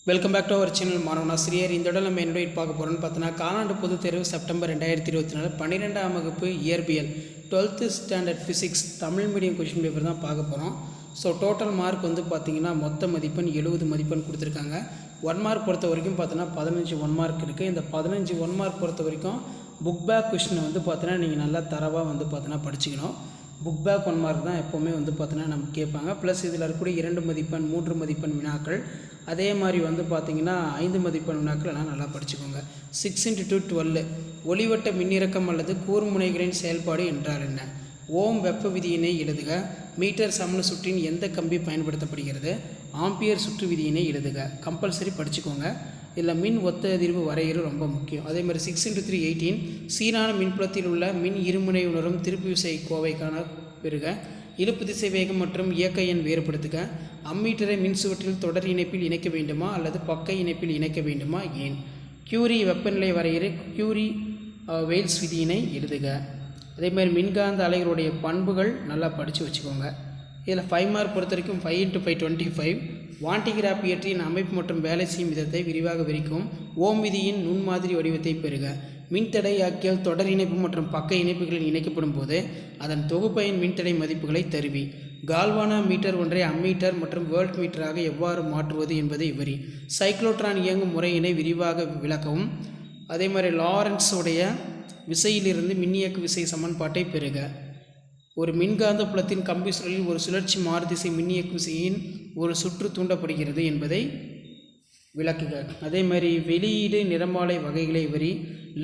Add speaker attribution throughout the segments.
Speaker 1: Welcome back to our channel மாணவனாசிரியர். இந்த இடம் நம்ம என்ன பார்க்க போகிறோம்னு பார்த்தோன்னா, காலாண்டு பொதுத் தேர்வு செப்டம்பர் 2024 12ஆம் வகுப்பு இயற்பியல் 12th standard physics Tamil medium question paper தான் பார்க்க போகிறோம். ஸோ டோட்டல் மார்க் வந்து பார்த்திங்கன்னா மொத்த மதிப்பெண் 70 மதிப்பெண் கொடுத்துருக்காங்க. 1 மார்க் பொறுத்த வரைக்கும் பார்த்தோன்னா 15 1 மார்க் இருக்குது. இந்த 15 1 மார்க் பொறுத்த வரைக்கும் புக் பேக் கொஷினை வந்து பார்த்தோன்னா நீங்கள் நல்லா தரவாக வந்து பார்த்தோன்னா படிச்சுக்கணும். புக் பேக் 1 மார்க் தான் எப்போவுமே வந்து பார்த்தோன்னா நம்ம கேட்பாங்க. ப்ளஸ் இதில் இருக்கக்கூடிய 2 மதிப்பெண் 3 மதிப்பெண் வினாக்கள், அதே மாதிரி வந்து பார்த்திங்கன்னா 5 மதிப்பெண் வினாக்கள் எல்லாம் நல்லா படிச்சுக்கோங்க. 6x2 ஒளிவட்ட மின்னிறக்கம் அல்லது கூர்முனைகளின் செயல்பாடு என்றால் என்ன? ஓம் வெப்ப விதியினை எழுதுக. மீட்டர் சமண சுற்றின் எந்த கம்பி பயன்படுத்தப்படுகிறது? ஆம்பியர் சுற்று விதியினை எழுதுக. கம்பல்சரி படிச்சுக்கோங்க. இதில் மின் ஒத்த அதிர்வு வரையறு ரொம்ப முக்கியம். அதே மாதிரி 6x3 18 சீரான மின்புலத்தில் உள்ள மின் இருமுனை உணரும் திருப்பு விசை கோவைக்கான பெறுக. இழுப்பு திசை வேகம் மற்றும் இயக்க எண் வேறுபடுத்துக. அம்மீட்டரை மின் சுவற்றில் தொடர் இணைப்பில் இணைக்க வேண்டுமா அல்லது பக்க இணைப்பில் இணைக்க வேண்டுமா, ஏன்? கியூரி வெப்பநிலை வரையறு. கியூரி வெயில்ஸ் விதியினை எழுதுக. அதே மாதிரி மின்காந்த அலைகளுடைய பண்புகள் நல்லா படித்து வச்சுக்கோங்க. இதில் 5 மார்க் பொறுத்த வரைக்கும் 5x5 25. வாண்டிகிராப் இயற்றியின் அமைப்பு மற்றும் வேலை செய்யும் விதத்தை விரிவாக விரிக்கும். ஓம் விதியின் நுண்மாதிரி வடிவத்தை பெறுக. மின்தடை ஆக்கியால் தொடர் இணைப்பு மற்றும் பக்க இணைப்புகளில் இணைக்கப்படும் போது அதன் தொகுப்பையின் மின்தடை மதிப்புகளை தருவி. கால்வானா மீட்டர் ஒன்றை அம்மீட்டர் மற்றும் வேர்ல்ட் மீட்டராக எவ்வாறு மாற்றுவது என்பதை விவரி. சைக்ளோட்ரான் இயங்கும் முறையினை விரிவாக விளக்கவும். அதே மாதிரி லாரன்ஸுடைய விசையிலிருந்து மின்னியக்கு விசை சமன்பாட்டை பெறுக. ஒரு மின்காந்த புலத்தின் கம்பி சுழலில் ஒரு சுழற்சி மாறுதிசை மின்னியக்கு விசையின் ஒரு சுற்று தூண்டப்படுகிறது என்பதை விளக்குக. அதே மாதிரி வெளியீடு நிறமாலை வகைகளை வரி.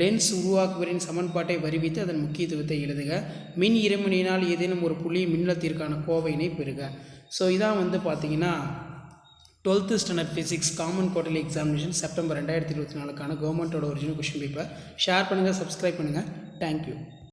Speaker 1: லென்ஸ் உருவாக்குவரின் சமன்பாட்டை வருவித்து அதன் முக்கியத்துவத்தை எழுதுக. மின் இருமுனையினால் ஏதேனும் ஒரு புள்ளி மின்னலத்திற்கான கோவையினை பெறுக. ஸோ இதான் வந்து பார்த்திங்கன்னா 12th standard physics common quarterly examination September 2024 கவர்மெண்ட்டோட ஒரிஜினல் கொஷின் பேப்பர். ஷேர் பண்ணுங்கள், சப்ஸ்கிரைப் பண்ணுங்கள். தேங்க்யூ.